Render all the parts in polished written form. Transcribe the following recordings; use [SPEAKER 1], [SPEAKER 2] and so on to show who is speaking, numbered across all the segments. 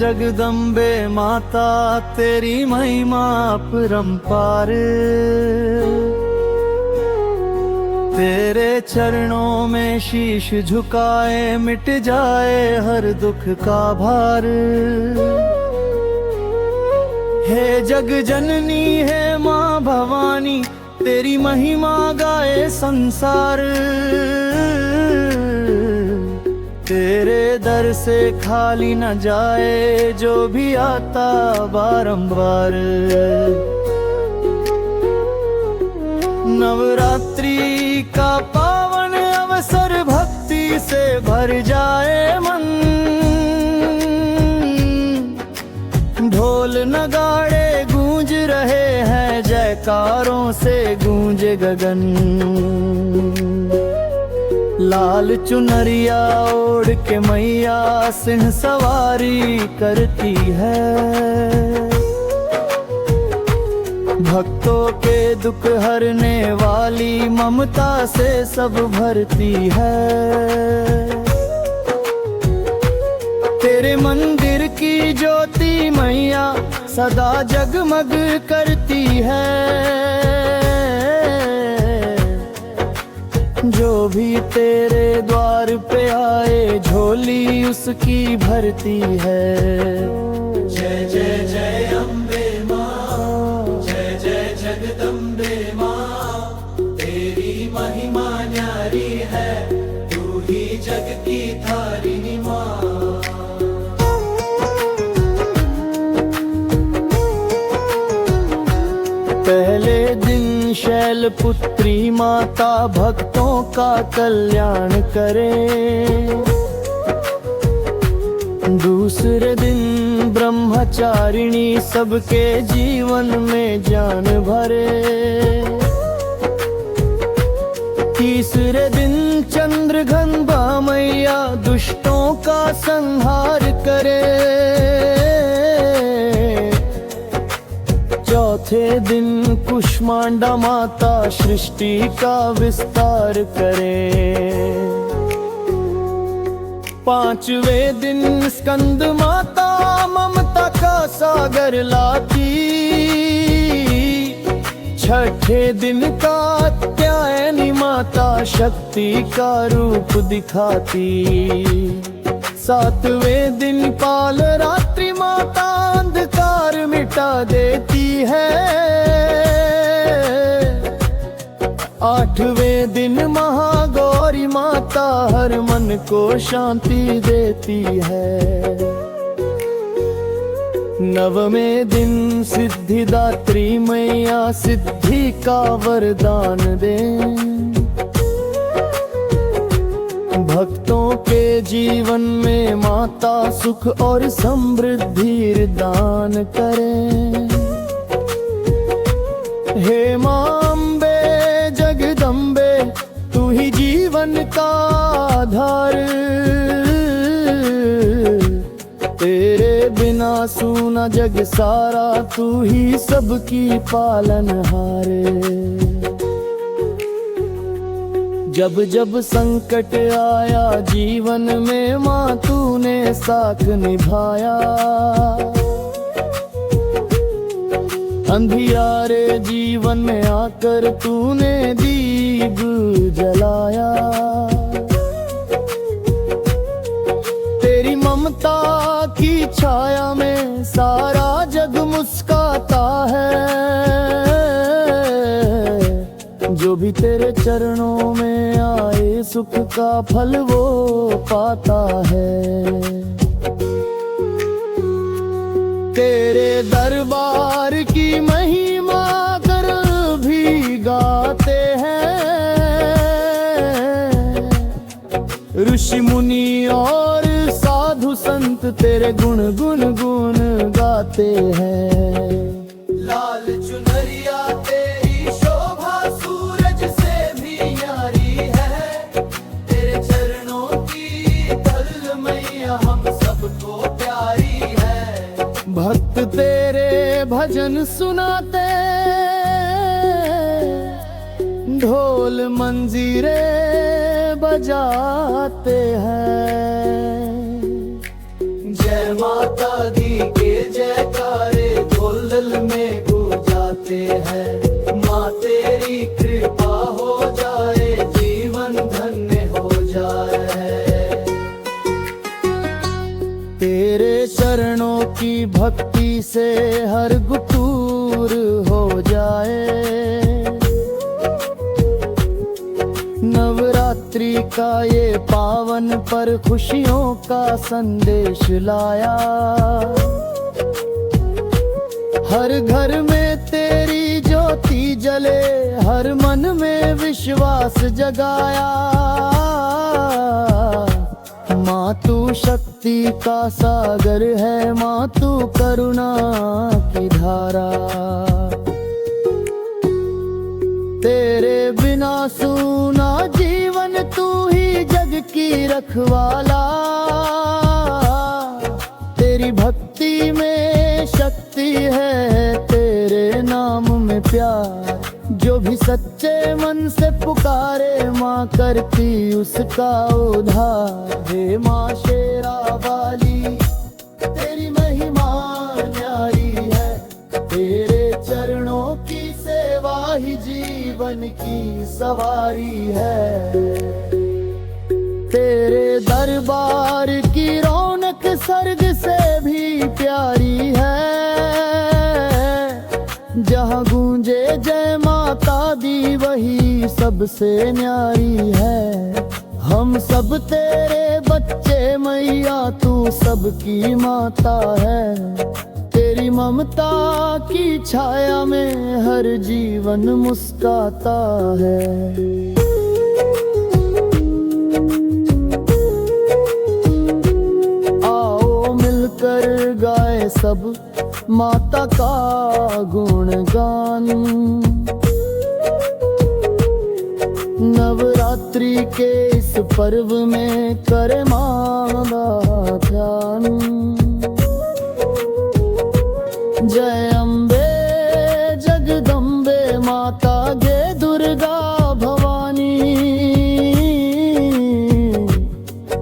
[SPEAKER 1] जगदम्बे माता तेरी महिमा अपरंपार, तेरे चरणों में शीश झुकाए मिट जाए हर दुख का भार। हे जग जननी है माँ भवानी, तेरी महिमा गाए संसार। तेरे दर से खाली न जाए जो भी आता बारंबार। नवरात्रि का पावन अवसर भक्ति से भर जाए मन, ढोल नगाड़े गूंज रहे हैं जयकारों से गूंजे गगन। लाल चुनरिया ओढ़ के मैया सिंह सवारी करती है, भक्तों के दुख हरने वाली ममता से सब भरती है। तेरे मंदिर की ज्योति मैया सदा जगमग करती है, जो भी तेरे द्वार पे आए झोली उसकी भरती है।
[SPEAKER 2] जय जय जय अम्बे माँ, जय जय जगदम्बे माँ, तेरी महिमा न्यारी है, तू ही जग की तारिणी माँ।
[SPEAKER 1] पहले दिन शैलपुत्री माता भक्तों का कल्याण करे, दूसरे दिन ब्रह्मचारिणी सबके जीवन में जान भरे, तीसरे दिन चंद्रघंटा मैया दुष्टों का संहार करे, चौथे दिन कुष्मांडा माता सृष्टि का विस्तार करे, पांचवें दिन स्कंद माता ममता का सागर लाती, छठे दिन कात्यायनी माता शक्ति का रूप दिखाती, सातवें दिन काल रात्रि माता अंधकार मिटा देती है, आठवें दिन महागौरी माता हर मन को शांति देती है, नववें दिन सिद्धिदात्री मैया सिद्धि का वरदान दे, भक्तों के जीवन में माता सुख और समृद्धि दान करे। हे मां अम्बे जगदम्बे तू ही जीवन का आधार, तेरे बिना सूना जग सारा, तू ही सबकी पालनहार। जब जब संकट आया जीवन में माँ तूने साथ निभाया, अंधियारे जीवन में आकर तूने दीप जलाया, तेरी ममता की छाया में सारा जग मुस्काता है, जो भी तेरे चरणों में आए सुख का फल वो पाता है। तेरे दरबार की महिमा कर भी गाते हैं, ऋषि मुनि और साधु संत तेरे गुण गुण गुण गाते हैं।
[SPEAKER 2] लाल चुनरिया तेरी शोभा सूरज से भी न्यारी है, तेरे चरणों की धूल मैया हम सबको प्यारी है।
[SPEAKER 1] भक्त तेरे भजन सुनाते, ढोल मंजीरे बजाते हैं।
[SPEAKER 2] जय माता दी के जयकारे गोलल में गूंजाते हैं। माँ तेरी कृपा हो जाए, जीवन धन्य हो जाए।
[SPEAKER 1] तेरे चरणों की भक्ति से हर गुटूर हो जाए। नवरात्रि का ये पावन पर खुशियों का संदेश लाया। हर घर में तेरी ज्योति जले, हर मन में विश्वास जगाया। माँ तू शक्ति का सागर है, माँ तू करुणा की धारा। तेरे बिना सूना जीवन, तू ही जग की रखवाला। तेरी भक्ति में शक्ति है, तेरे नाम में प्यार। जो भी सच्चे मन से पुकारे, माँ करती उसका उद्धार। हे माँ शेरा वाली, तेरी महिमा न्यारी है। तेरे चरणों की सेवा ही जीवन की सवारी है। तेरे दरबार की रौनक स्वर्ग से भी प्यारी है। जहाँ गूंजे जय माता दी, वही सबसे न्यारी है। हम सब तेरे बच्चे मैया, तू सबकी माता है। तेरी ममता की छाया में हर जीवन मुस्काता है। कर गाए सब माता का गुणगान। नवरात्रि के इस पर्व में करे माँ का ध्यान। जय अम्बे जगदम्बे माता गे दुर्गा भवानी।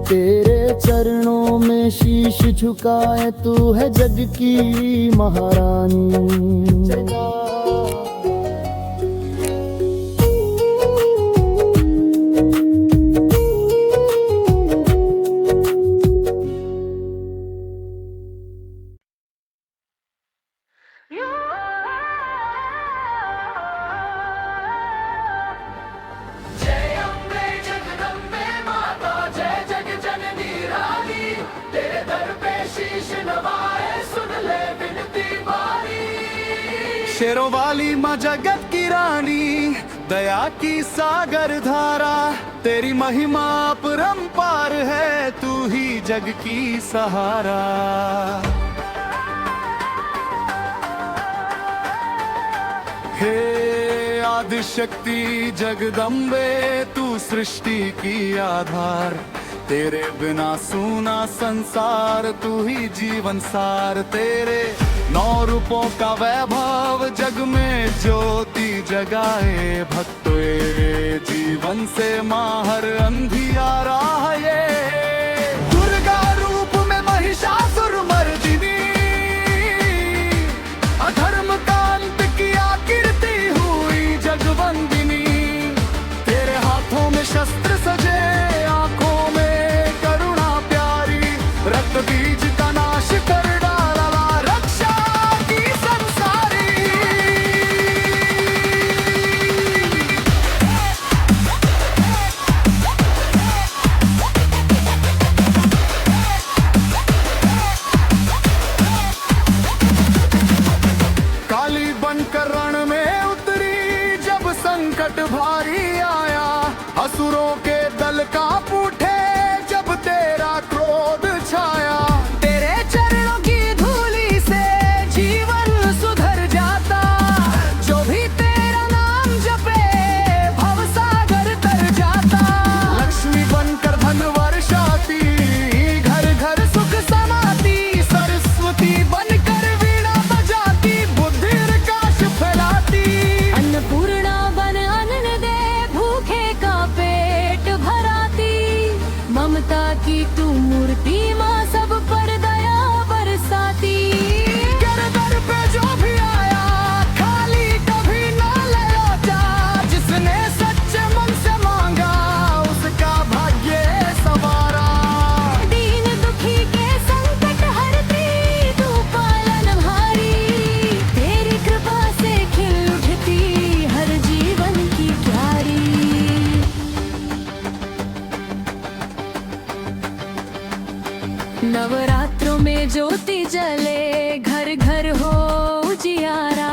[SPEAKER 1] तेरे चरणों में शीश झुकाए, तू है जग की महारानी।
[SPEAKER 3] शेरों वाली माँ जगत की रानी, दया की सागर धारा। तेरी महिमा अपरंपार है, तू ही जग की सहारा। हे आदिशक्ति जगदम्बे, तू सृष्टि की आधार। तेरे बिना सूना संसार, तू ही जीवन सार। तेरे 9 रूपों का वैभव जग में ज्योति जगाए। भक्तों तेरे जीवन से माँ हर अंधियारा है। दुर्गा रूप में महिषासुर मर्दिनी, अधर्म का अंत किया कीर्ति हुई जगवंदिनी। तेरे हाथों में शस्त्र सजे, आंखों में करुणा प्यारी। रक्त बीज का नाश कर डाला, रक्षा की संसारी। काली बनकर रण में उतरी, जब संकट भारी आया। असुरों के दल कांप उठे, जब तेरा क्रोध छाया।
[SPEAKER 4] तेरे चरणों की धूली से जीवन सुधर जाता। जो भी तेरा नाम जपे, भवसागर तर जाता।
[SPEAKER 3] लक्ष्मी बनकर धन वर्षाती, घर घर सुख समाती। सरस्वती बनकर वीणा बजाती, बुद्धि प्रकाश फैलाती।
[SPEAKER 4] अन्नपूर्णा बन अन्न दे, भूखे का पेट भराती।
[SPEAKER 5] चले घर घर हो उजियारा,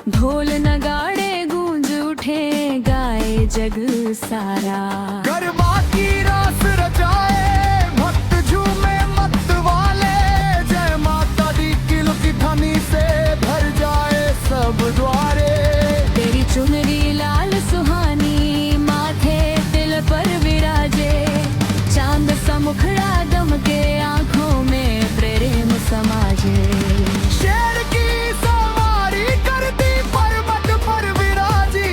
[SPEAKER 5] ढोल नगाड़े गूंज उठे गाए जग सारा।
[SPEAKER 3] गरबा की रास रचाए भक्त झूमे मत वाले, जय माता दी किल की ध्वनि से भर जाए सब द्वारे।
[SPEAKER 5] तेरी चुनरी लाल सुहानी माथे तिल पर विराजे, चांद सा मुखड़ा दमके आंखों में प्रेम समाजे।
[SPEAKER 3] शेर की सवारी करती पर्वत पर विराजी,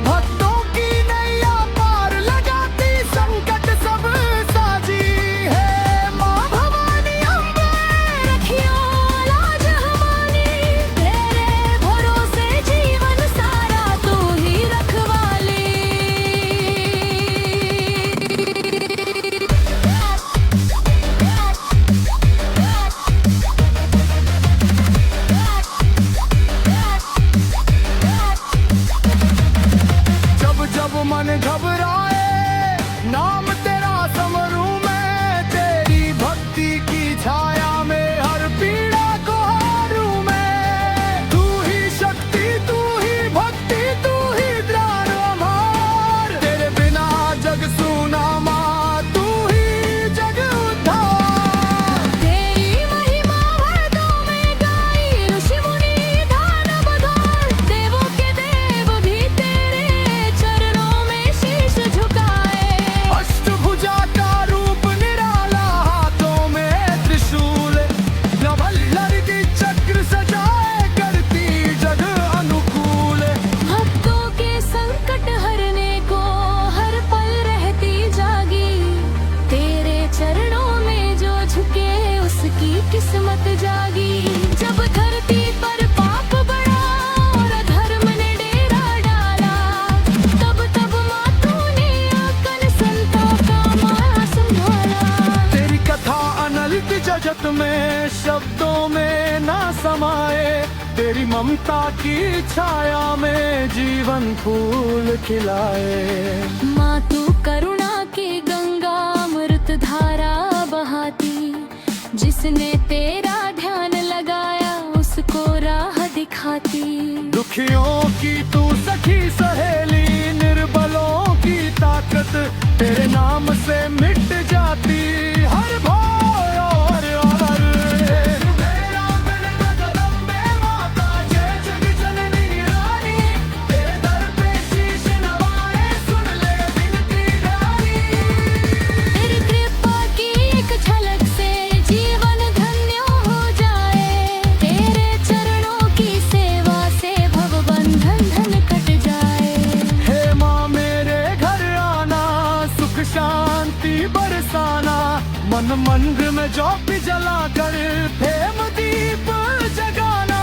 [SPEAKER 3] भक्तों की नैया पार लगाती संकट सब साजी है। माँ भवानी अम्बे
[SPEAKER 5] रखियो लाज हमारी, तेरे भरोसे जीवन सारा तू ही रखवाली।
[SPEAKER 3] जब जब मन घबराए नाम तेरा समरू में, तेरी भक्ति की छाया में हर पीड़ा को हारू मैं। तू ही शक्ति तू ही भक्ति तू ही ध्यान हमार, तेरे बिना जग सुना माँ तू ही जग उद्धार।
[SPEAKER 5] तेरी महिमा वेदों में गाई, ऋषि मुनि दान बधार, देवों के देव भी तेरे चरणों में शीश झुकाए।
[SPEAKER 3] अष्टभुजा का रूप निराला, हाथों में त्रिशूल, नवल लहरी चक्र सजाए करती जग अनुकूल।
[SPEAKER 5] भक्तों के संकट हरने को हर पल रहती जागी, तेरे चरणों में जो झुके उसकी किस्मत जागी। जब धरती पर पाप बढ़ा और अधर्म ने डेरा डाला, तब तब माँ तूने आकर संतों का माया संभाला।
[SPEAKER 3] तेरी कथा अनंत जगत में शब्दों में ना समाए, तेरी ममता की छाया में जीवन फूल खिलाए।
[SPEAKER 5] माँ तू करुणा की गंगा अमृत धारा बहाती, जिसने तेरा ध्यान लगाया उसको राह दिखाती।
[SPEAKER 3] दुखियों की तू सखी सहेली, निर्बलों की ताकत तेरे नाम से मिट जाती। हर भय और हर मेरा मन जगदम्बे माता, जय जग जननी रानी, तेरे दर पे शीश नवाए सुन ले विनती रानी।
[SPEAKER 5] तेरी कृपा की एक झलक से जीवन धन्य हो जाए, तेरे चरणों की सेवा से भव बंधन धन कट जाए।
[SPEAKER 3] हे माँ मेरे घर आना, सुख शांति बरसाना, मन मंदिर में ज्योति जलाकर प्रेम दीप जगाना।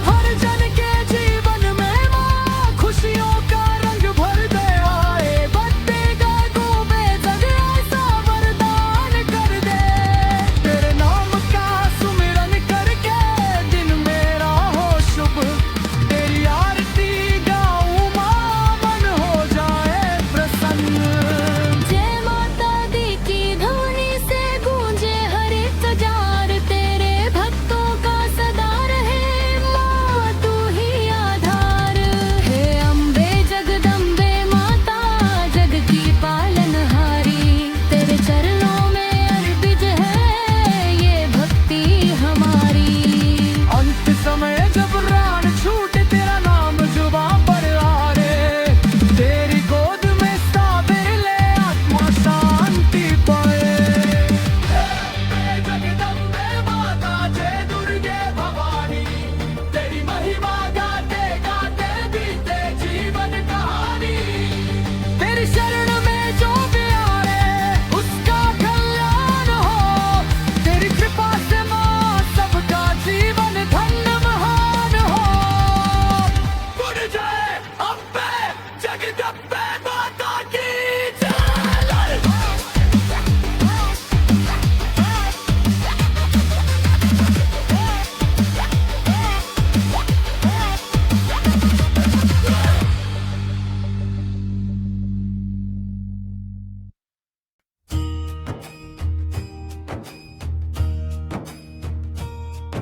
[SPEAKER 3] हर जन के जीवन में माँ खुशियों का रंग भर दे आए, बत्तेगा डूबे जग ऐसा वरदान कर दे। तेरे नाम का सुमिरन करके दिन मेरा हो शुभ, तेरी आरती गाऊं माँ मन हो जाए प्रसन्न।
[SPEAKER 5] जय माता दी की ध्वनि से गूंजे हर एक जार, तेरे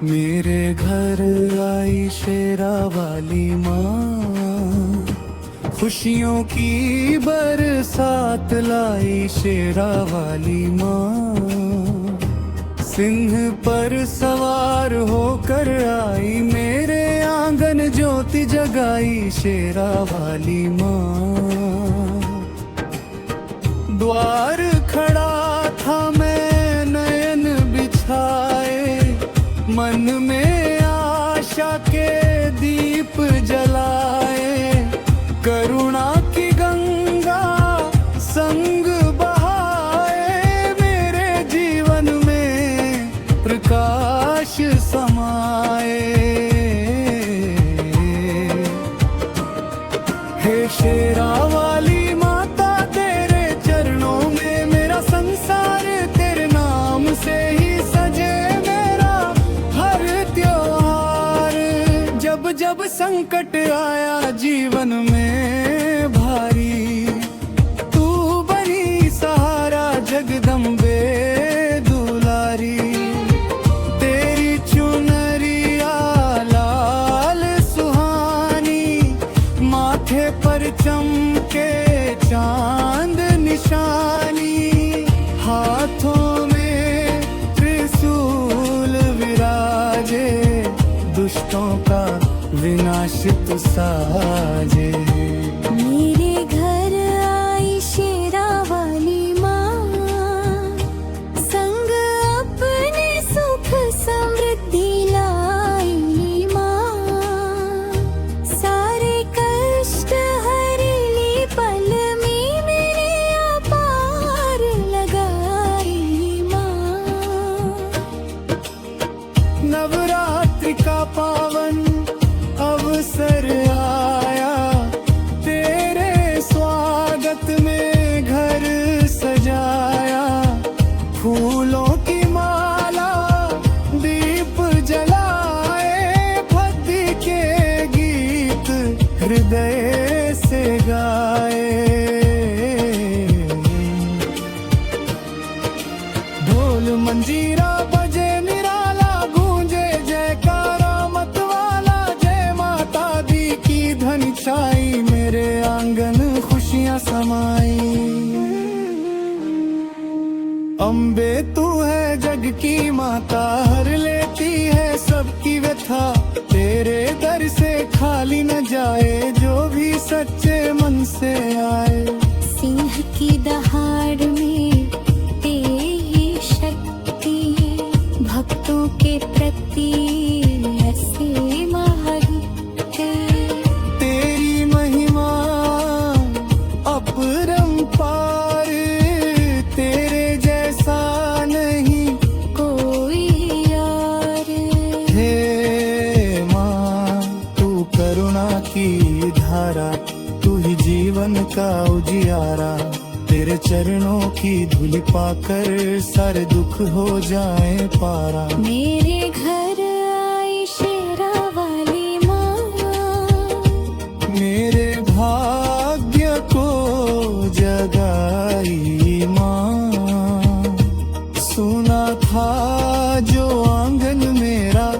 [SPEAKER 3] मेरे घर आई शेरा वाली माँ, खुशियों की बरसात लाई शेरा वाली माँ। सिंह पर सवार होकर आई, मेरे आंगन ज्योति जगाई शेरा वाली माँ। द्वार खड़ा था मैं नयन बिछाए, मन में आशा के दीप जलाए। करुणा की गंगा संग बहाए, मेरे जीवन में प्रकाश समाए। हे शेरा वाली माता, तेरे चरणों में मेरा संसार, तेरे नाम से ही सजे मेरा हर त्योहार। जब जब संकट आया जीवन में भारी, तू बनी सहारा जगदम्बे दुलारी। तेरी चुनरिया लाल सुहानी, माथे पर चमके चांद निशानी। हाथों में त्रिशूल विराजे, दुष्टों का विनाश तू साजे।
[SPEAKER 5] मेरे घर आई शेरा वाली माँ, संग अपने सुख समृद्धि लाई माँ। सारे कष्ट हरेली पल में मेरे अपार लगाई माँ।
[SPEAKER 3] नवरात्रि का पावन अवसर आया, तेरे स्वागत में घर सजाया। फूलों की माला दीप जलाए, भक्ति के गीत हृदय से गाए। ढोल मंजीरा बजे निराला, गूंजे जयकारा मतवाला। जय माता दी की ध्वनि छाई, मेरे आंगन खुशियां समाई। अम्बे तू है जग की माता, हर लेती है सबकी व्यथा। तेरे दर से खाली न जाए, जो भी सच्चे मन से आए।
[SPEAKER 5] सिंह की दहाड़ में तेरी शक्ति, भक्तों के प्रति असीम है।
[SPEAKER 3] तेरी महिमा अपरंपार, तेरे जैसा नहीं
[SPEAKER 5] कोई यार।
[SPEAKER 3] हे माँ, तू करुणा की धारा, तू ही जीवन का उजियारा। तेरे चरणों की धूल पाकर सारे दुख हो जाए पारा।
[SPEAKER 5] मेरे घर आई शेरा वाली माँ,
[SPEAKER 3] मेरे भाग्य को जगाई माँ। सुना था जो आंगन मेरा,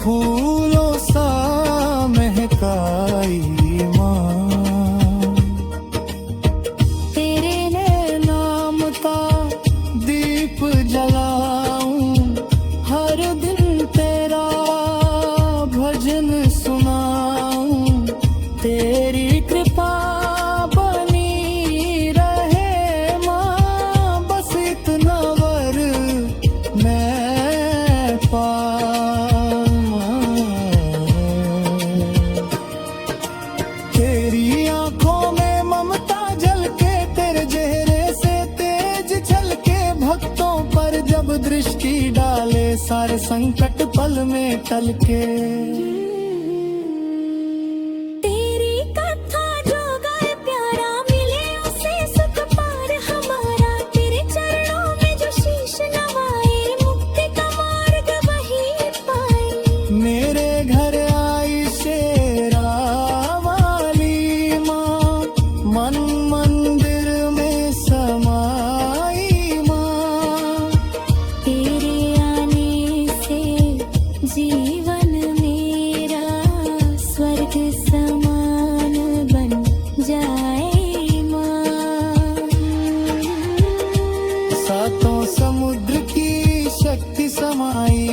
[SPEAKER 3] फूलों सा महकाई माँ। तेरे नाम का दीप जलाऊं, हर दिन तेरा भजन सुनाऊं। तेरी कृपा बनी रहे माँ, बस इतना वर मैं पाऊं। तेरी आंखों में ममता झलके, तेरे चेहरे से तेज छलके। भक्तों पर जब दृष्टि डाले, सारे संकट पल में टलके।
[SPEAKER 5] तेरी कथा जो गाए प्यारा, मिले उसे सुख पार हमारा। तेरे चरणों में जो शीश नवाए, मुक्ति का मार्ग वही पाए।
[SPEAKER 3] मेरे घर आई शेरा वाली माँ, मन मंदिर में समाई माँ।
[SPEAKER 5] तेरे आने से जीवन मेरा स्वर्ग समान बन जाए माँ।
[SPEAKER 1] सातों समुद्र की शक्ति समाई,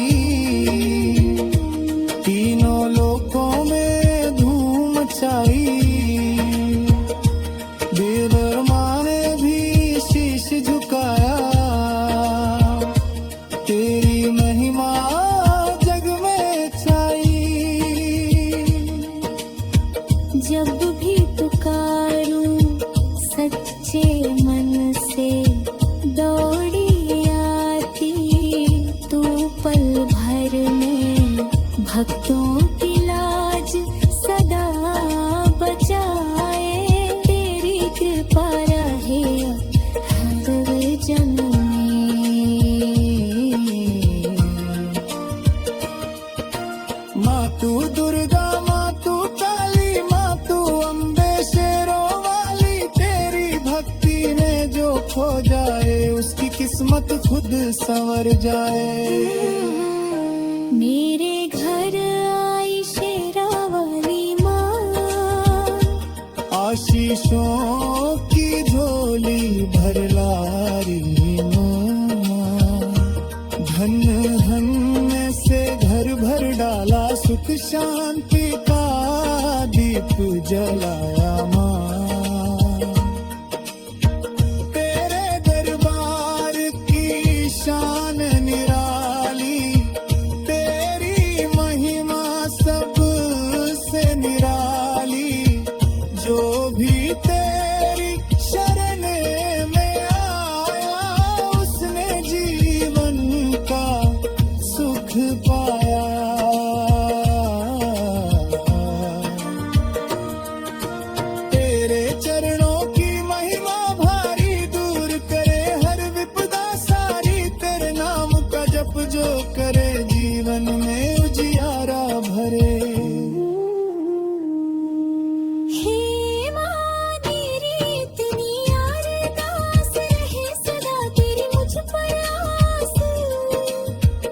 [SPEAKER 1] तीनों लोकों में धूम मचाई। देवरमा ने भी शीश झुकाया, तेरी महिमा जग में छाई।
[SPEAKER 5] जब भी पुकारूं सच्चे मन से दौड़ी आती, तू पल भर में भक्तों की लाज सदा बचाए। तेरी कृपा रहे हर जन्म में।
[SPEAKER 1] माँ तू दुर्गा, माँ तू काली, माँ तू अम्बे शेरों वाली। तेरी भक्ति में जो खो जाए उसकी किस्मत खुद संवर जाए।
[SPEAKER 5] मेरे घर आई शेरा वाली माँ,
[SPEAKER 1] आशीषों की झोली भर लाई माँ। धन धन से घर भर डाला, सुख शांति का दीप जलाया माँ। तेरे दरबार की शान निराली, तेरी महिमा सबसे निराली। जो भी तेरी शरण में आया, उसने जीवन का सुख पाया। तेरे चरणों की महिमा भारी, दूर करे हर विपदा सारी। तेरे नाम का जप जो करे, जीवन में उजियारा भरे।
[SPEAKER 5] हे माँ तेरी इतनी अरदास रहे सदा, तेरी मुझ पर आस।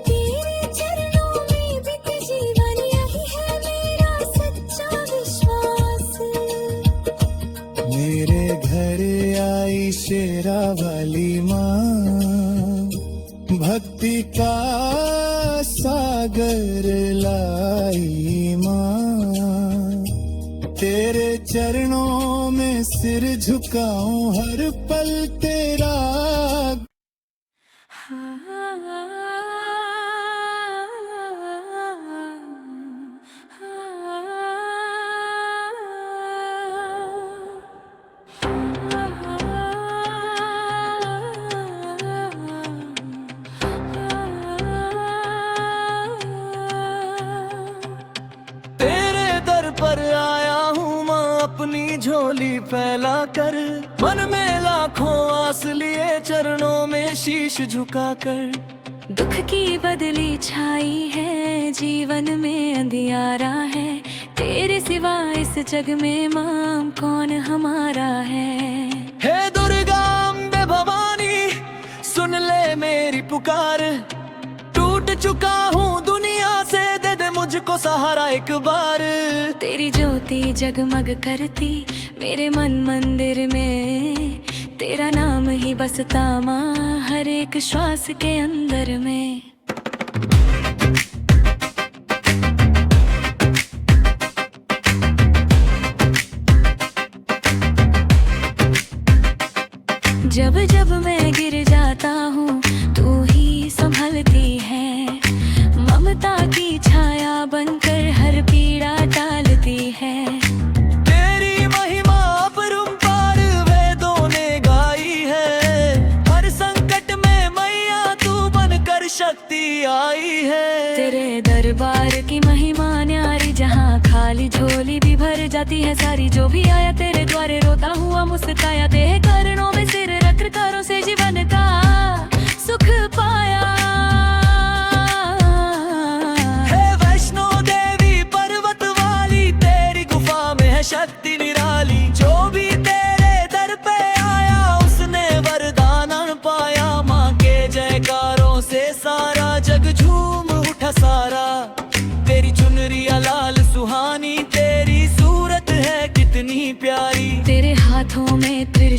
[SPEAKER 5] तेरे चरणों में बीत जीवन, यही है मेरा सच्चा विश्वास।
[SPEAKER 1] मेरे घर आई शेरा वाली माँ, भक्ति का सागर लाई माँ। तेरे चरणों में सिर झुकाऊं हर पल तेरा।
[SPEAKER 2] तेरे दर पर आया हूँ माँ, अपनी झोली फैला कर। मन में लाखों आस लिए, चरणों में शीश झुका कर।
[SPEAKER 5] दुख की बदली छाई है, जीवन में अंधियारा है। तेरे सिवा इस जग में माँ कौन हमारा है।
[SPEAKER 2] हे दुर्गा अम्बे भवानी, सुन ले मेरी पुकार। टूट चुका हूँ दुनिया से, दे दे मुझको सहारा एक बार।
[SPEAKER 5] तेरी ज्योति जगमग करती मेरे मन मंदिर में। तेरा नाम ही बसता माँ हर एक श्वास के अंदर में। जब जब मैं गिर जाता हूँ तू ही संभलती है। ममता की छाया बनकर हर पीड़ा टालती है।
[SPEAKER 2] तेरी महिमा अपरंपार वेदों ने गाई है। हर संकट में मैया तू बनकर शक्ति आई है।
[SPEAKER 5] तेरे दरबार की महिमा न्यारी, जहाँ खाली झोली भी भर जाती है सारी। जो भी आया तेरे द्वारे रोता हुआ मुस्काया, तेरे चरणों में सिर रख करों से जीवन का सुख पाया।
[SPEAKER 2] हे वैष्णो देवी पर्वत वाली, तेरी गुफा में है शक्ति निराली। जो भी तेरे दर पे आया उसने वरदान पाया। माँ के जयकारों से सारा जग झूम उठा सारा।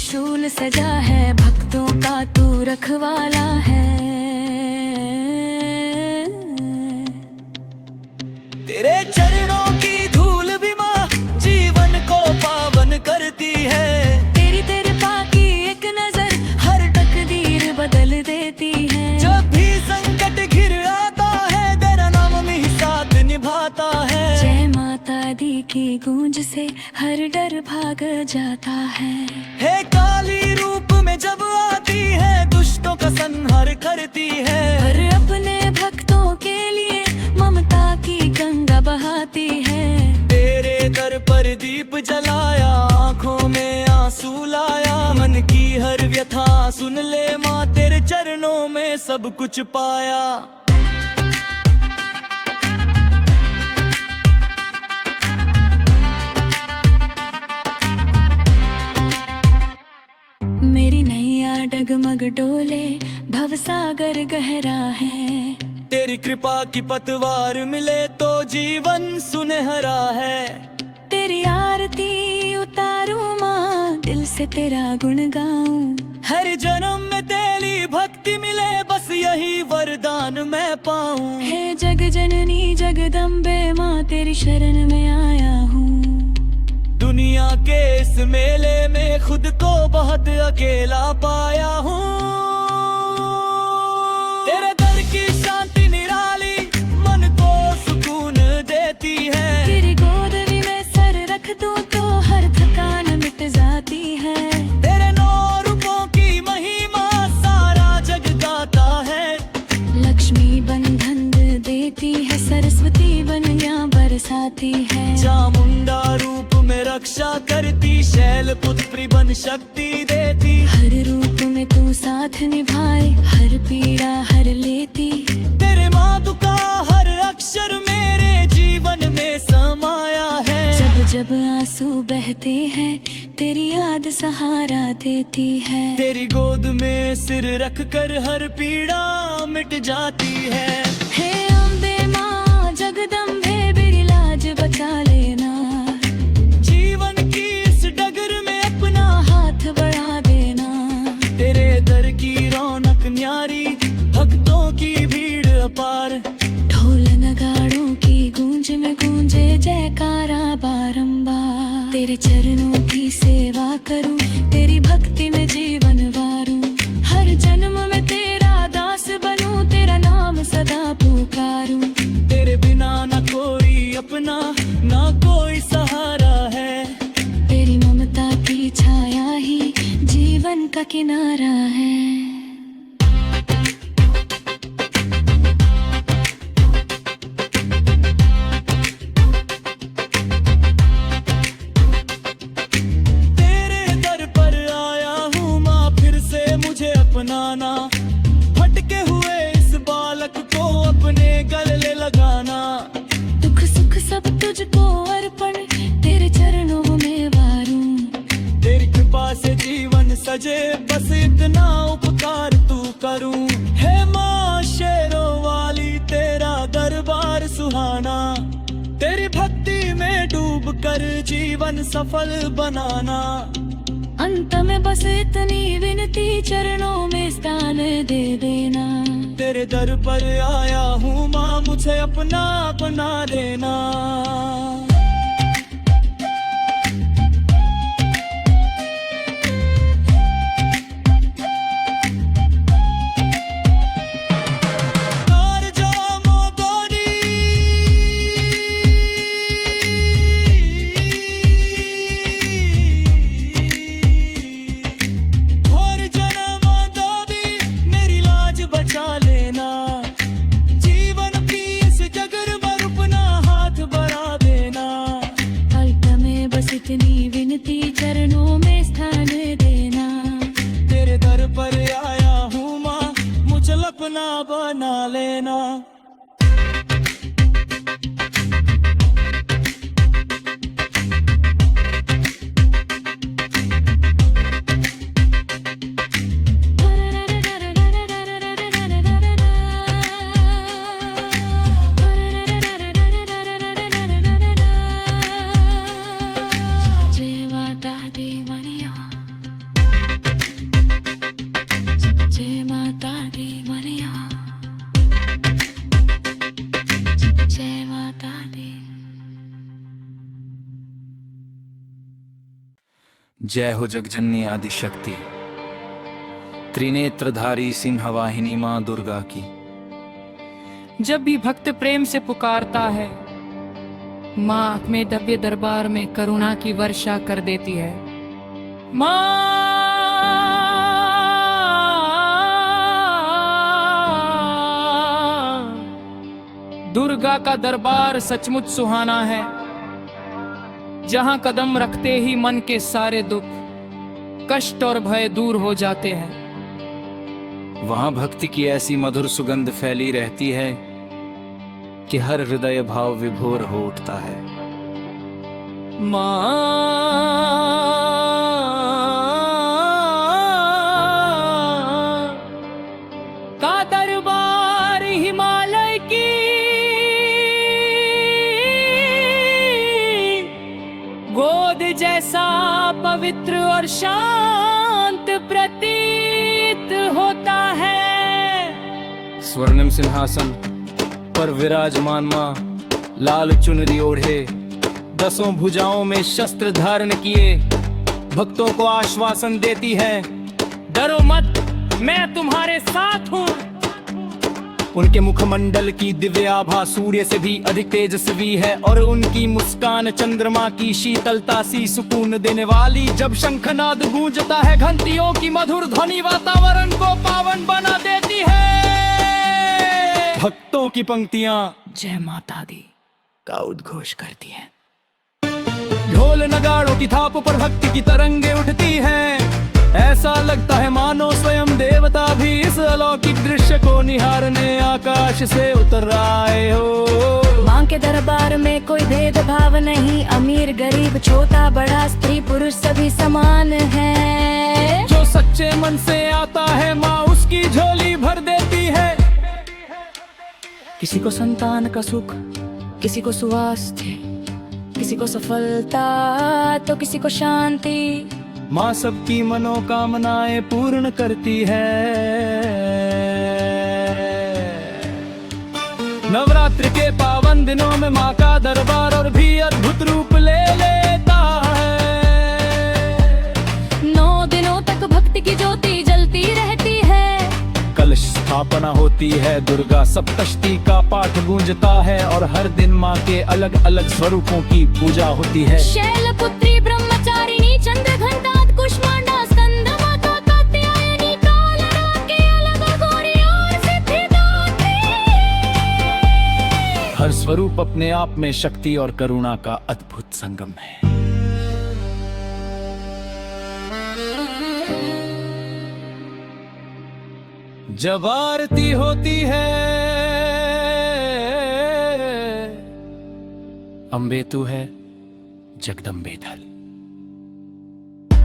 [SPEAKER 5] त्रिशूल सजा है, भक्तों का तू रखवाला है।
[SPEAKER 2] तेरे चरणों की धूल भी माँ जीवन को पावन करती है।
[SPEAKER 5] तेरी पाकी एक नजर हर तकदीर बदल देती है।
[SPEAKER 2] जब भी संकट घिर आता है तेरा नाम ही साथ निभाता है।
[SPEAKER 5] जय माता दी की गूंज से हर डर भाग जाता है।
[SPEAKER 2] हे काली रूप में जब आती है दुष्टों का संहार करती है।
[SPEAKER 5] हर अपने भक्तों के लिए ममता की गंगा बहाती है।
[SPEAKER 2] तेरे दर पर दीप जलाया, आँखों में आंसू लाया। मन की हर व्यथा सुन ले माँ, तेरे चरणों में सब कुछ पाया।
[SPEAKER 5] मेरी नैया डगमग डोले, भवसागर गहरा है।
[SPEAKER 2] तेरी कृपा की पतवार मिले तो जीवन सुनहरा है।
[SPEAKER 5] तेरी आरती उतारूं माँ, दिल से तेरा गुण गाऊं।
[SPEAKER 2] हर जन्म में तेरी भक्ति मिले, बस यही वरदान मैं पाऊं।
[SPEAKER 5] हे जग जननी जगदम्बे माँ, तेरी शरण में आया हूँ।
[SPEAKER 2] दुनिया के इस मेले में खुद को बहुत अकेला पाया हूँ। तेरे दर की शांति निराली मन को सुकून देती है।
[SPEAKER 5] तेरी गोद में सर रख दूं तो हर थकान मिट जाती है।
[SPEAKER 2] तेरे 9 रूपों की महिमा सारा जग गाता है।
[SPEAKER 5] लक्ष्मी बंधन देती है, सरस्वती बनिया बरसाती है।
[SPEAKER 2] चामुंडा रूप में रक्षा करती, शैल पुत्री बन शक्ति देती।
[SPEAKER 5] हर रूप में तू साथ निभाए, हर पीड़ा हर लेती।
[SPEAKER 2] तेरे मातु का हर अक्षर मेरे जीवन में समाया है।
[SPEAKER 5] जब जब आंसू बहते हैं तेरी याद सहारा देती है।
[SPEAKER 2] तेरी गोद में सिर रख कर हर पीड़ा मिट जाती है।
[SPEAKER 5] हे अम्बे माँ जगदम्बे मेरी लाज बचा लेना।
[SPEAKER 2] जीवन की इस डगर में अपना
[SPEAKER 5] हाथ बढ़ा देना।
[SPEAKER 2] तेरे दर की रौनक न्यारी, भक्तों की भीड़ अपार।
[SPEAKER 5] ढोल नगाड़ों की गूंज में गूंजे जयकारा बारंबार। तेरे चरणों की सेवा करूं, तेरी भक्ति में जीवन वारूं। हर जन्म में तेरा दास बनूं, तेरा नाम सदा पुकारूं।
[SPEAKER 2] तेरे बिना न कोई अपना, न कोई सहारा है।
[SPEAKER 5] तेरी ममता की छाया ही जीवन का किनारा है।
[SPEAKER 2] तेरे दर पर आया हूँ माँ, फिर से मुझे अपनाना। भटके हुए इस बालक को अपने गले लगाना।
[SPEAKER 5] दुख सुख सब तुझको अर्पण, तेरे चरणों में वारूं।
[SPEAKER 2] तेरी कृपा से जीवन सजे, बस इतना उपकार तू करूं। हे माँ शेरों वाली तेरा दरबार सुहाना। तेरी भक्ति में डूब कर जीवन सफल बनाना।
[SPEAKER 5] अंत में बस इतनी विनती, चरणों में स्थान दे देना।
[SPEAKER 2] तेरे दर पर आया हूँ माँ, मुझे अपना बना देना। जीवन की इस जगर में अपना हाथ बढ़ा दे।
[SPEAKER 6] जय हो जगजननी आदि शक्ति, त्रिनेत्रधारी सिंहवाहिनी मां दुर्गा की।
[SPEAKER 4] जब भी भक्त प्रेम से पुकारता है, माँ अपने दिव्य दरबार में करुणा की वर्षा कर देती है। माँ दुर्गा का दरबार सचमुच सुहाना है, जहां कदम रखते ही मन के सारे दुख, कष्ट और भय दूर हो जाते हैं।
[SPEAKER 6] वहां भक्ति की ऐसी मधुर सुगंध फैली रहती है कि हर हृदय भाव विभोर हो उठता है।
[SPEAKER 4] माँ का दरबार हिमालय की गोद जैसा पवित्र और शांत प्रतीत होता है।
[SPEAKER 6] स्वर्णिम सिंहासन पर विराजमान मां लाल चुनरी ओढ़े, दसों भुजाओं में शस्त्र धारण किए, भक्तों को आश्वासन देती है,
[SPEAKER 4] डरो मत, मैं तुम्हारे साथ हूँ।
[SPEAKER 6] उनके मुखमंडल की दिव्य आभा सूर्य से भी अधिक तेजस्वी है और उनकी मुस्कान चंद्रमा की शीतलता सी सुकून देने वाली। जब शंखनाद गूंजता है, घंटियों की मधुर ध्वनि वातावरण को पावन बना देती है। भक्तों की पंक्तियां
[SPEAKER 4] जय माता दी का उद्घोष करती हैं।
[SPEAKER 6] ढोल नगाड़ों की थाप पर भक्ति की तरंगे उठती हैं। ऐसा लगता है मानो स्वयं देवता भी इस अलौकिक दृश्य को निहारने आकाश से उतर आए हो।
[SPEAKER 5] माँ के दरबार में कोई भेदभाव नहीं, अमीर गरीब छोटा बड़ा स्त्री पुरुष सभी समान है।
[SPEAKER 6] जो सच्चे मन से आता है, माँ उसकी झोली भर देती है।
[SPEAKER 4] किसी को संतान का सुख, किसी को स्वास्थ्य, किसी को सफलता तो किसी को शांति।
[SPEAKER 6] माँ सबकी मनोकामनाएं पूर्ण करती है। नवरात्र के पावन दिनों में माँ का दरबार और भी अद्भुत रूप ले लेता है।
[SPEAKER 5] 9 दिनों तक भक्ति की ज्योति जलती रहती है।
[SPEAKER 6] कलश स्थापना होती है, दुर्गा सप्तशती का पाठ गूंजता है और हर दिन माँ के अलग अलग स्वरूपों की पूजा होती है।
[SPEAKER 5] शैलपुत्री ब्रह्मचारिणी चंद्रघंटा कुष्मांडा स्कंद माता कात्यायनी कालरात्रि अलग गौरी और सिद्धिदात्री।
[SPEAKER 6] हर स्वरूप अपने आप में शक्ति और करुणा का अद्भुत संगम है। जब आरती होती है, अम्बे तू है जगदम्बे धल,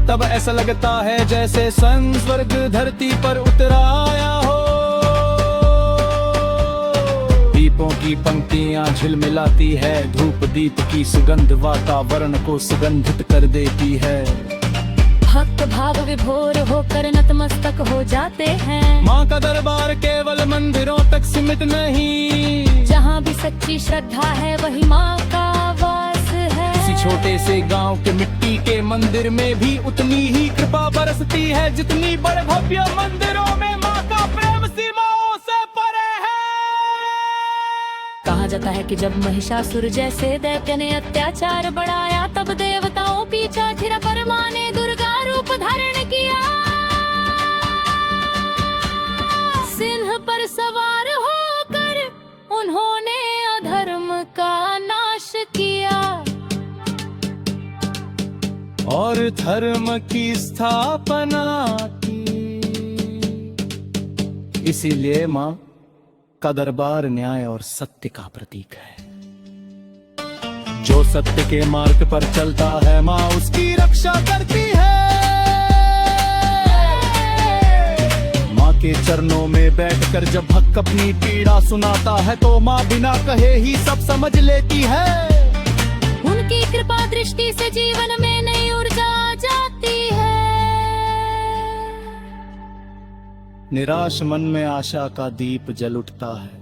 [SPEAKER 6] तब ऐसा लगता है जैसे सन स्वर्ग धरती पर उतर आया हो। दीपों की पंक्तियां झिलमिलाती है, धूप दीप की सुगंध वातावरण को सुगंधित कर देती है।
[SPEAKER 5] भक्त भाव विभोर होकर नतमस्तक हो जाते हैं।
[SPEAKER 6] माँ का दरबार केवल मंदिरों तक सीमित नहीं,
[SPEAKER 5] जहाँ भी सच्ची श्रद्धा है वही माँ का वास है।
[SPEAKER 6] किसी छोटे से गांव के मिट्टी के मंदिर में भी उतनी ही कृपा बरसती है, जितनी बड़े भव्य मंदिरों में माँ का प्रेम सीमाओं से परे है।
[SPEAKER 5] कहा जाता है कि जब महिषासुर जैसे दैत्य ने अत्याचार बढ़ाया, तब देवताओं पीछा फिरा पर माँ ने दुर्गा रूप धारण किया। सिंह पर सवार होकर उन्होंने अधर्म का नाश किया
[SPEAKER 6] और धर्म की स्थापना की। इसीलिए माँ का दरबार न्याय और सत्य का प्रतीक है। जो सत्य के मार्ग पर चलता है, माँ उसकी रक्षा करती है। माँ के चरणों में बैठकर जब भक्त अपनी पीड़ा सुनाता है, तो माँ बिना कहे ही सब समझ लेती है।
[SPEAKER 5] उनकी कृपा दृष्टि से जीवन में नई ऊर्जा आ जाती है।
[SPEAKER 6] निराश मन में आशा का दीप जल उठता है,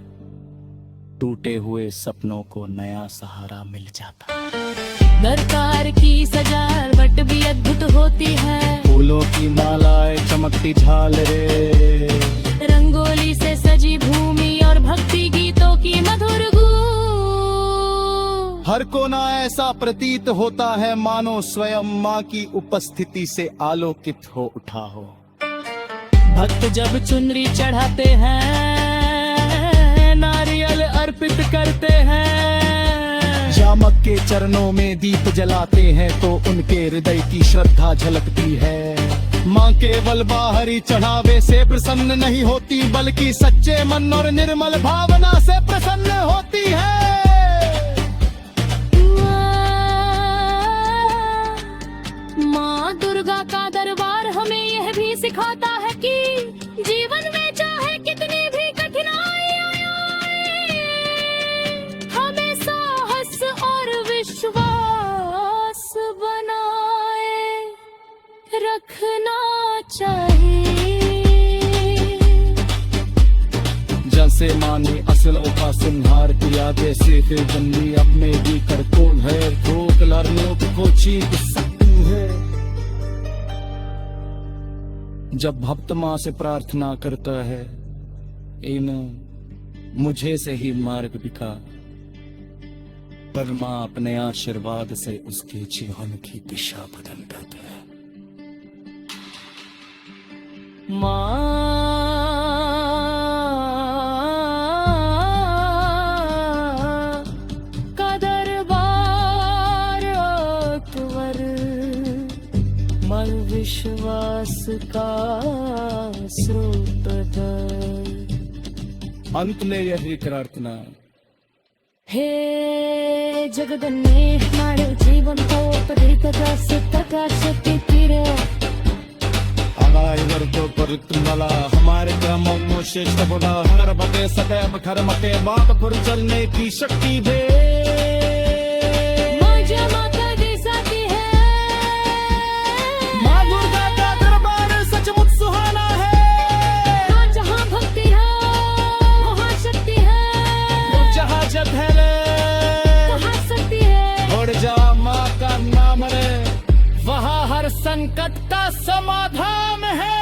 [SPEAKER 6] टूटे हुए सपनों को नया सहारा मिल जाता है।
[SPEAKER 5] दरकार की सजावट भी अद्भुत होती है।
[SPEAKER 6] फूलों की मालाएं चमकती झालरें,
[SPEAKER 5] रंगोली से सजी भूमि और भक्ति गीतों की मधुर गूंज।
[SPEAKER 6] हर कोना ऐसा प्रतीत होता है मानो स्वयं माँ की उपस्थिति से आलोकित हो उठा हो।
[SPEAKER 2] भक्त जब चुनरी चढ़ाते हैं, नारियल अर्पित करते हैं,
[SPEAKER 6] शामक के चरणों में दीप जलाते हैं तो उनके हृदय की श्रद्धा झलकती है। माँ केवल बाहरी चढ़ावे से प्रसन्न नहीं होती, बल्कि सच्चे मन और निर्मल भावना से प्रसन्न होती है।
[SPEAKER 5] माँ दुर्गा का दरबार हमें यह भी सिखाता है कि जीवन में चाहे कितनी भी कठिनाइयां आए, हमें साहस और विश्वास बनाए रखना चाहिए।
[SPEAKER 6] जैसे माँ ने असलों का संहार किया, वैसे फिर बंदी अपने भी कर कौन है ठोक लड़नों को चीख सकती है। जब भक्त माँ से प्रार्थना करता है, इन मुझे से ही मार्ग दिखा, पर माँ अपने आशीर्वाद से उसके जीवन की दिशा बदल देती है।
[SPEAKER 5] माँ का दरबार अकबर, मन विश्वास का स्रोत दर।
[SPEAKER 6] अंत में यही प्रार्थना,
[SPEAKER 5] हे जगदन्ने मारे जीवन को परिकदास प्रकाशतितिर।
[SPEAKER 6] तो परितमला हमारे कर्मों को श्रेष्ठ बना, हर बटे सदैव कर्म के बात पर चलने की शक्ति दे।
[SPEAKER 5] माँ जय माता दी साथी है,
[SPEAKER 6] माँ दुर्गा का दरबार सचमुच सुहाना है।
[SPEAKER 5] माँ जहाँ भक्ति है वहाँ शक्ति है,
[SPEAKER 6] जहाँ जग है
[SPEAKER 5] वहाँ शक्ति है।
[SPEAKER 6] और जहाँ माँ का नाम है वहाँ हर संकट का समाधान है।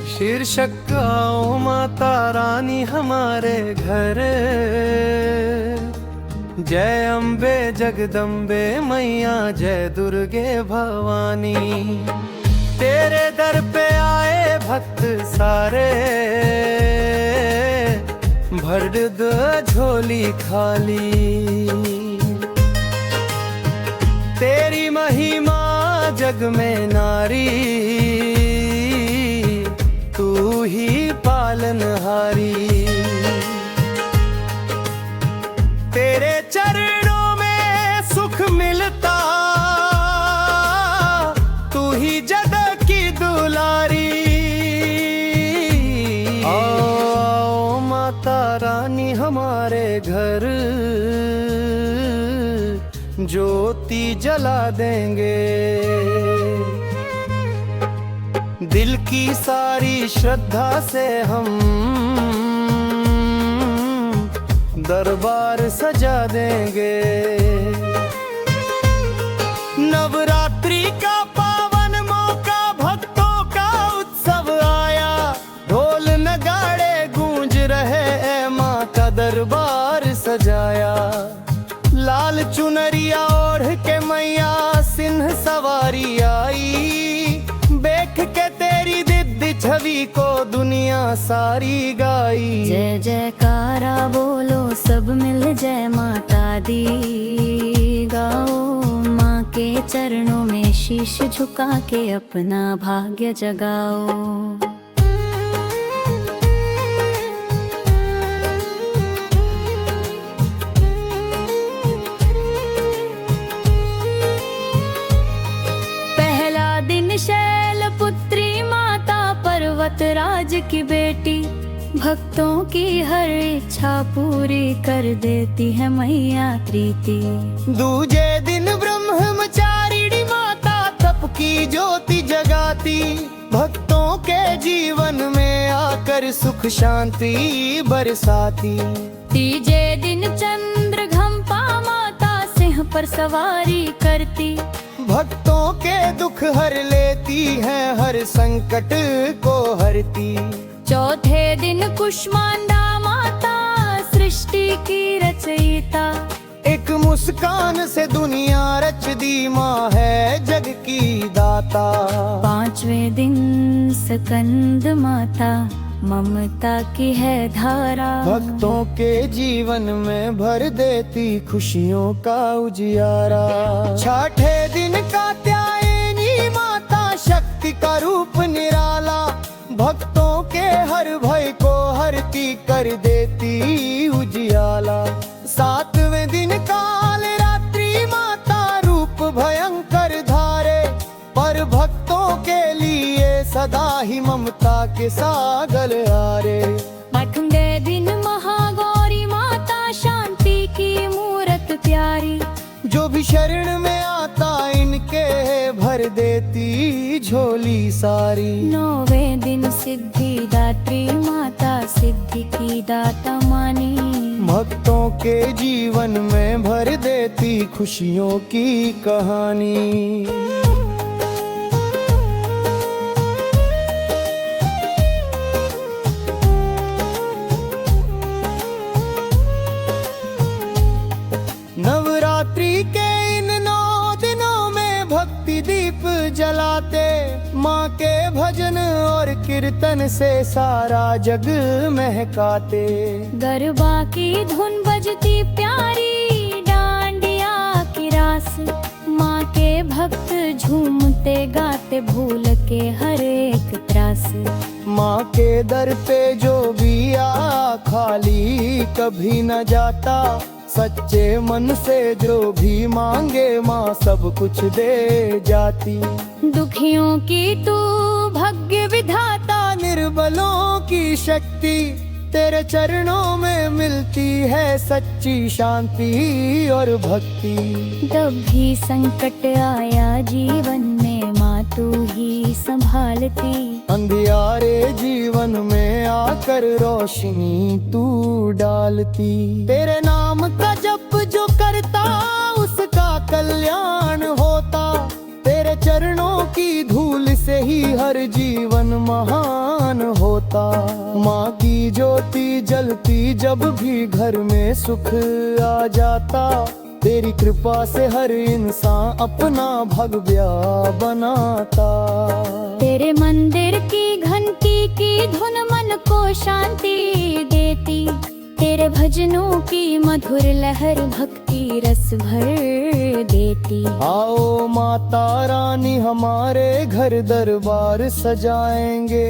[SPEAKER 2] शीर्षक आओ माता रानी हमारे घर, जय अम्बे जगदम्बे मैया जय दुर्गे भवानी। तेरे दर पे आए भक्त सारे, भर दो झोली खाली। तेरी महिमा जग में नारी, तू ही पालनहारी। तेरे चरणों में सुख मिलता, तू ही जग की दुलारी। आओ माता रानी हमारे घर, ज्योति जला देंगे। दिल की सारी श्रद्धा से हम दरबार सजा देंगे। नवरात्रि का पावन मौका, भक्तों का उत्सव आया। ढोल नगाड़े गूंज रहे, ऐ माँ का दरबार सजाया। लाल चुनरिया ओढ़ के मैया सिंह सवारी आई। देख के तेरी दिव्य छवि को दुनिया सारी गाई।
[SPEAKER 5] जय जयकारा बोलो सब मिल, जय माता दी गाओ। माँ के चरणों में शीश झुका के अपना भाग्य जगाओ। पहला दिन शैलपुत्री माता पर्वतराज की बेटी, भक्तों की हर इच्छा पूरी कर देती है मैया प्रीति।
[SPEAKER 1] दूजे दिन ब्रह्मचारिणी माता तप की ज्योति जगाती, भक्तों के जीवन में आकर सुख शांति बरसाती।
[SPEAKER 5] तीजे दिन चंद्रघंपा माता सिंह पर सवारी करती,
[SPEAKER 1] भक्तों के दुख हर लेती है, हर संकट को हरती।
[SPEAKER 5] चौथे दिन कुष्मांडा माता सृष्टि की रचयिता,
[SPEAKER 1] एक मुस्कान से दुनिया रच दी, माँ है जग की दाता।
[SPEAKER 5] पांचवें दिन स्कंद माता ममता की है धारा,
[SPEAKER 1] भक्तों के जीवन में भर देती खुशियों का उजियारा। छठे दिन कात्यायनी माता शक्ति का रूप निराला, भक्तों के हर भय को हरती कर देती उजियाला। सातवें दिन काल रात्रि माता रूप भयंकर धारे, पर भक्तों के लिए सदा ही ममता के सागर आरे।
[SPEAKER 5] आठवें दिन महागौरी माता शांति की मूरत प्यारी,
[SPEAKER 1] जो भी शरण में आता इनके भर देती झोली सारी।
[SPEAKER 5] नौवें दिन सिद्धिदात्री माता सिद्धि की दाता मानी,
[SPEAKER 1] भक्तों के जीवन में भर देती खुशियों की कहानी। नवरात्रि के इन 9 दिनों में भक्ति दीप जलाते, माँ के भजन और कीर्तन से सारा जग महकाते।
[SPEAKER 5] गरबा की धुन बजती प्यारी, डांडिया की रास, माँ के भक्त झूमते गाते भूल के हर एक त्रास।
[SPEAKER 1] माँ के दर पे जो भी आ खाली कभी न जाता, सच्चे मन से जो भी मांगे माँ सब कुछ दे जाती।
[SPEAKER 5] दुखियों की तू भाग्य विधाता,
[SPEAKER 1] निर्बलों की शक्ति तेरे चरणों में मिलती है सच्ची शांति और भक्ति।
[SPEAKER 5] जब भी संकट आया जीवन में माँ तू ही संभालती,
[SPEAKER 1] अंधियारे जीवन में आकर रोशनी तू डालती। तेरे नाम का जप जो करता उसका कल्याण होता, तेरे चरणों की धूल से ही हर जीवन महान होता। माँ की ज्योति जलती जब भी घर में सुख आ जाता, तेरी कृपा से हर इंसान अपना भगव्या बनाता।
[SPEAKER 5] तेरे मंदिर की घंटी की धुन मन को शांति देती, तेरे भजनों की मधुर लहर भक्ति रस भर देती।
[SPEAKER 1] आओ माता रानी हमारे घर दरबार सजाएंगे,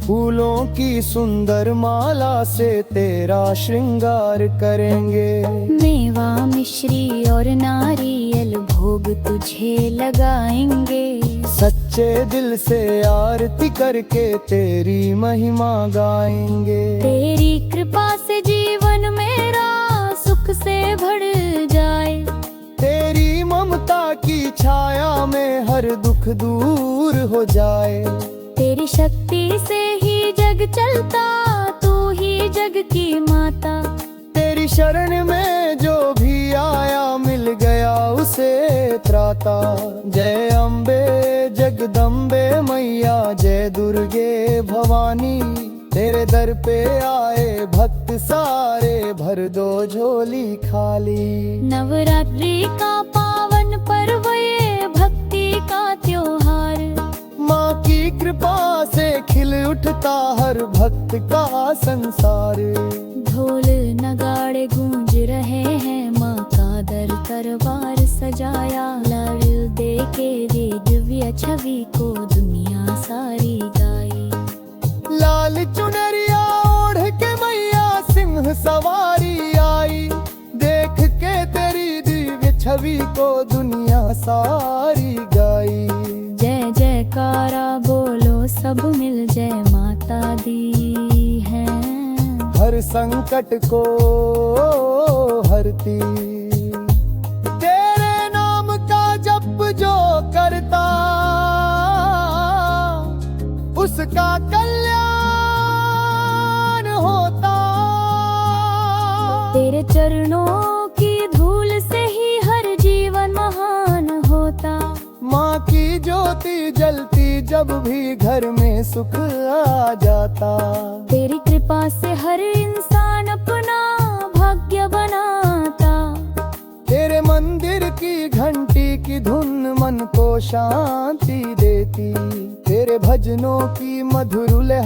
[SPEAKER 1] फूलों की सुंदर माला से तेरा श्रृंगार करेंगे।
[SPEAKER 5] मेवा मिश्री और नारियल भोग तुझे लगाएंगे,
[SPEAKER 1] सच्चे दिल से आरती करके तेरी महिमा गाएंगे।
[SPEAKER 5] तेरी कृपा से जीवन मेरा सुख से भर जाए,
[SPEAKER 1] तेरी ममता की छाया में हर दुख दूर हो जाए।
[SPEAKER 5] तेरी शक्ति से ही जग चलता, तू ही जग की माता।
[SPEAKER 1] तेरी शरण में जो भी आया मिल गया उसे त्राता। जय अम्बे जगदम्बे मैया, जय दुर्गे भवानी, तेरे दर पे आए भक्त सारे भर दो झोली खाली।
[SPEAKER 5] नवरात्रि का पावन पर्व ये भक्ति का त्योहार,
[SPEAKER 1] माँ की कृपा से खिल उठता हर भक्त का संसार।
[SPEAKER 5] ढोल नगाड़े गूंज रहे हैं, माँ का दरबार सजाया। लाल दे के दिव्य छवि को दुनिया सारी गाई।
[SPEAKER 1] लाल चुनरिया ओढ़ के मैया सिंह सवारी आई, देख के तेरी दिव्य छवि को दुनिया सारी गाई।
[SPEAKER 5] जय जयकारा बोलो सब मिल, जय माता दी है
[SPEAKER 1] हर संकट को हरती। तेरे नाम का जप जो करता उसका कल्याण होता।
[SPEAKER 5] तेरे चरणों की धूल से ही हर जीवन महान होता।
[SPEAKER 1] माँ की ज्योति जलती जब भी घर में सुख आ जाता।
[SPEAKER 5] तेरी कृपा से हर इंसान अपना भाग्य बनाता।
[SPEAKER 1] तेरे मंदिर की घंटी की धुन मन को शांति देती। तेरे भजनों की मधुर लहर